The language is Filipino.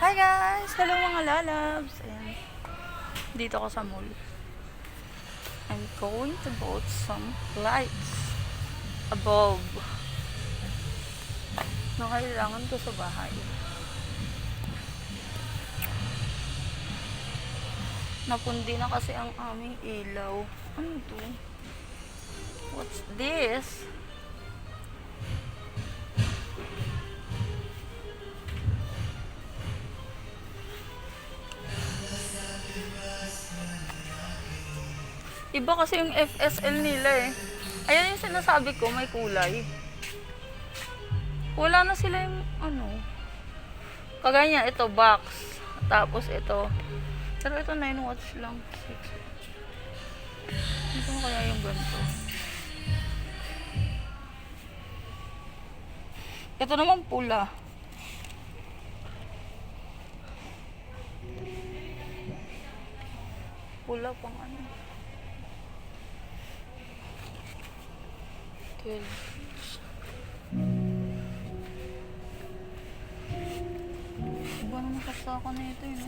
Hi guys! Hello mga lalabs! Ayan. Dito ako sa mall. I'm going to boat some lights above na kailangan ko sa bahay. Napundi na kasi ang aming ilaw. Ano to? What's this? Iba kasi yung FSL nila eh. Ayan yung sinasabi ko, may kulay. Wala na sila yung ano. Kagaya ito, box. Tapos ito. Pero ito 9 watts lang. 6. Ito na kaya yung ganito. Ito naman pula. Pula pang ano. 12. Iba naman kasaka na ito yun.